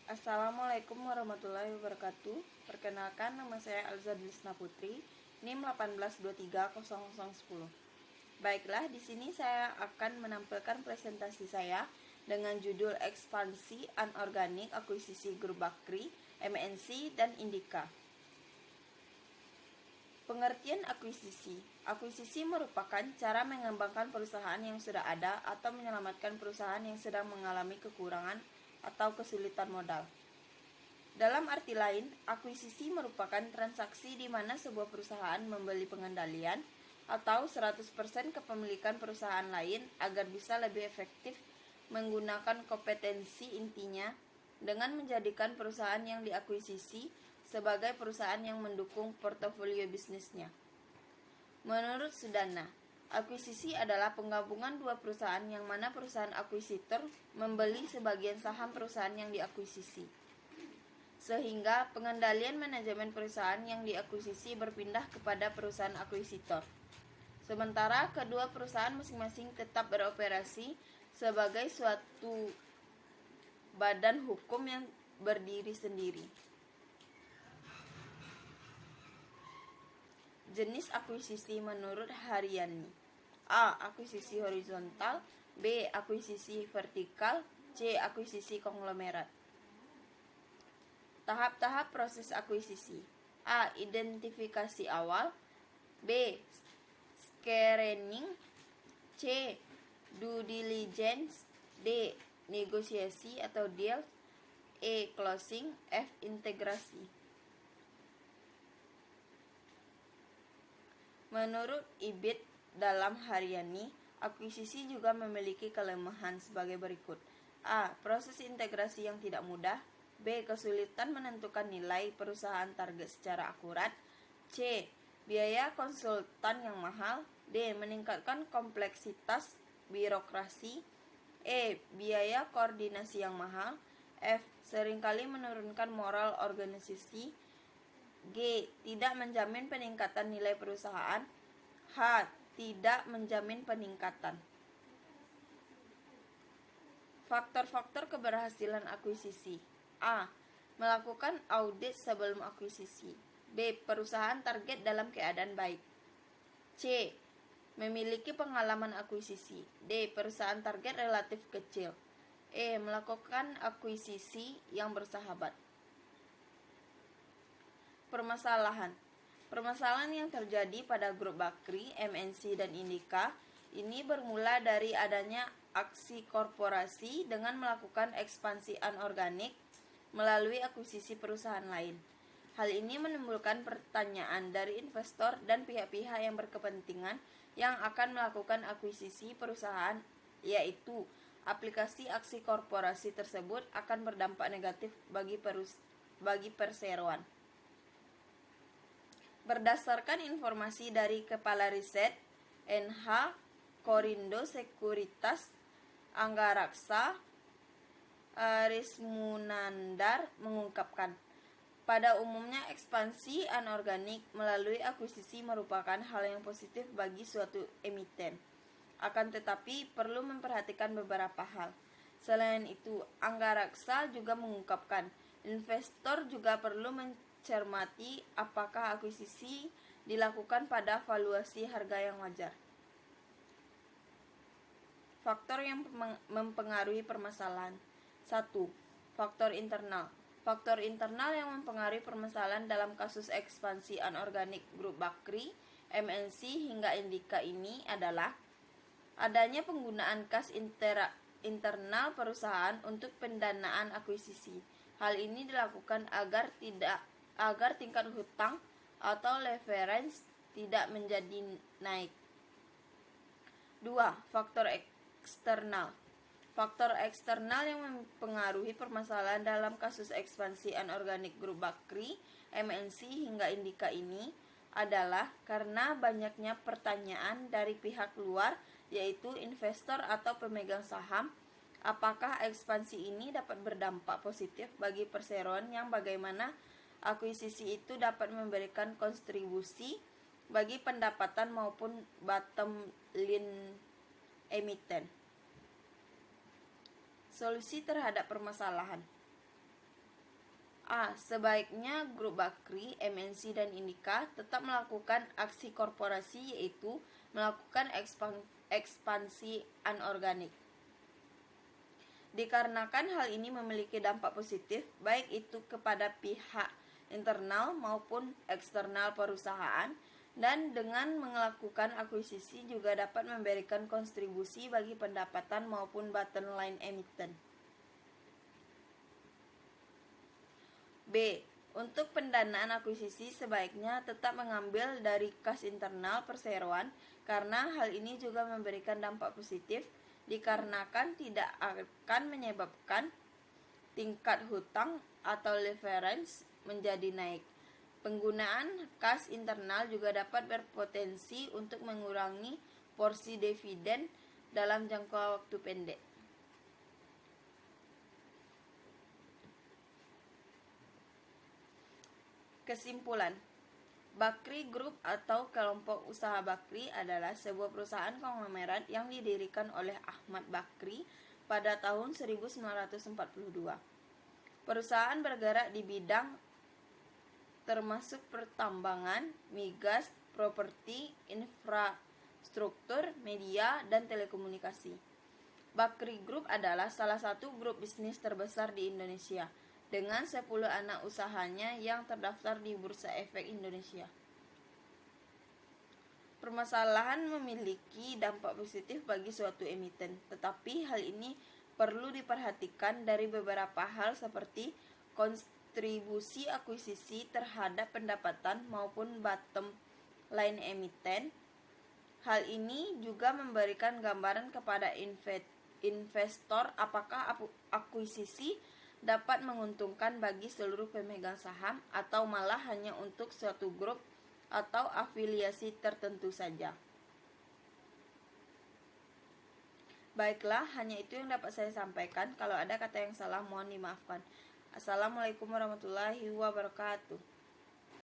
Assalamualaikum warahmatullahi wabarakatuh. Perkenalkan, nama saya Alza Dilisna Putri, NIM 18230010. Baiklah, di sini saya akan menampilkan presentasi saya dengan judul Ekspansi Anorganik Akuisisi Grup Bakri, MNC, dan Indika. Pengertian akuisisi. Akuisisi merupakan cara mengembangkan perusahaan yang sudah ada atau menyelamatkan perusahaan yang sedang mengalami kekurangan atau kesulitan modal. Dalam arti lain, akuisisi merupakan transaksi di mana sebuah perusahaan membeli pengendalian atau 100% kepemilikan perusahaan lain agar bisa lebih efektif menggunakan kompetensi intinya dengan menjadikan perusahaan yang diakuisisi sebagai perusahaan yang mendukung portofolio bisnisnya. Menurut Sudana, akuisisi adalah penggabungan dua perusahaan yang mana perusahaan akuisitor membeli sebagian saham perusahaan yang diakuisisi, sehingga pengendalian manajemen perusahaan yang diakuisisi berpindah kepada perusahaan akuisitor. Sementara kedua perusahaan masing-masing tetap beroperasi sebagai suatu badan hukum yang berdiri sendiri. Jenis akuisisi menurut Haryani. A. Akuisisi horizontal. B. Akuisisi vertikal. C. Akuisisi konglomerat. Tahap-tahap proses akuisisi. A. Identifikasi awal. B. Screening. C. Due diligence. D. Negosiasi atau deal. E. Closing. F. Integrasi. Menurut Ibit dalam Haryani, akuisisi juga memiliki kelemahan sebagai berikut. A. Proses integrasi yang tidak mudah. B. Kesulitan menentukan nilai perusahaan target secara akurat. C. Biaya konsultan yang mahal. D. Meningkatkan kompleksitas birokrasi. E. Biaya koordinasi yang mahal. F. Seringkali menurunkan moral organisasi. G. Tidak menjamin peningkatan nilai perusahaan. H. Tidak menjamin peningkatan. Faktor-faktor keberhasilan akuisisi. A. Melakukan audit sebelum akuisisi. B. Perusahaan target dalam keadaan baik. C. Memiliki pengalaman akuisisi. D. Perusahaan target relatif kecil. E. Melakukan akuisisi yang bersahabat. Permasalahan yang terjadi pada grup Bakri, MNC, dan Indika ini bermula dari adanya aksi korporasi dengan melakukan ekspansi anorganik melalui akuisisi perusahaan lain. Hal ini menimbulkan pertanyaan dari investor dan pihak-pihak yang berkepentingan yang akan melakukan akuisisi perusahaan, yaitu aplikasi aksi korporasi tersebut akan berdampak negatif bagi perseroan. Berdasarkan informasi dari Kepala Riset NH Korindo Sekuritas Anggaraksa, Rismunandar mengungkapkan, pada umumnya ekspansi anorganik melalui akuisisi merupakan hal yang positif bagi suatu emiten. Akan tetapi perlu memperhatikan beberapa hal. Selain itu, Anggaraksa juga mengungkapkan, investor juga perlu cermati apakah akuisisi dilakukan pada valuasi harga yang wajar. Faktor yang mempengaruhi permasalahan. 1. Faktor internal. Faktor internal yang mempengaruhi permasalahan dalam kasus ekspansi anorganik grup Bakri, MNC, hingga Indika ini adalah adanya penggunaan kas internal perusahaan untuk pendanaan akuisisi. Hal ini dilakukan agar tingkat hutang atau leverage tidak menjadi naik. 2. Faktor eksternal. Faktor eksternal yang mempengaruhi permasalahan dalam kasus ekspansi anorganik grup Bakri, MNC, hingga Indika ini adalah karena banyaknya pertanyaan dari pihak luar, yaitu investor atau pemegang saham, apakah ekspansi ini dapat berdampak positif bagi perseroan yang bagaimana akuisisi itu dapat memberikan kontribusi bagi pendapatan maupun bottom line emiten. Solusi terhadap permasalahan. A. Sebaiknya grup Bakri, MNC, dan Indika tetap melakukan aksi korporasi, yaitu melakukan ekspansi anorganik. Dikarenakan hal ini memiliki dampak positif, baik itu kepada pihak internal maupun eksternal perusahaan, dan dengan melakukan akuisisi juga dapat memberikan kontribusi bagi pendapatan maupun bottom line emiten. B. Untuk pendanaan akuisisi sebaiknya tetap mengambil dari kas internal perseroan karena hal ini juga memberikan dampak positif dikarenakan tidak akan menyebabkan tingkat hutang atau leverage menjadi naik. Penggunaan kas internal juga dapat berpotensi untuk mengurangi porsi dividen dalam jangka waktu pendek. Kesimpulan, Bakri Group atau kelompok usaha Bakri adalah sebuah perusahaan konglomerat yang didirikan oleh Ahmad Bakri pada tahun 1942. Perusahaan bergerak di bidang termasuk pertambangan, migas, properti, infrastruktur, media, dan telekomunikasi. Bakri Group adalah salah satu grup bisnis terbesar di Indonesia, dengan 10 anak usahanya yang terdaftar di Bursa Efek Indonesia. Permasalahan memiliki dampak positif bagi suatu emiten, tetapi hal ini perlu diperhatikan dari beberapa hal seperti kontribusi akuisisi terhadap pendapatan maupun bottom line emiten. Hal ini juga memberikan gambaran kepada investor apakah akuisisi dapat menguntungkan bagi seluruh pemegang saham atau malah hanya untuk suatu grup atau afiliasi tertentu saja. Baiklah, hanya itu yang dapat saya sampaikan. Kalau ada kata yang salah, mohon dimaafkan. Assalamualaikum warahmatullahi wabarakatuh.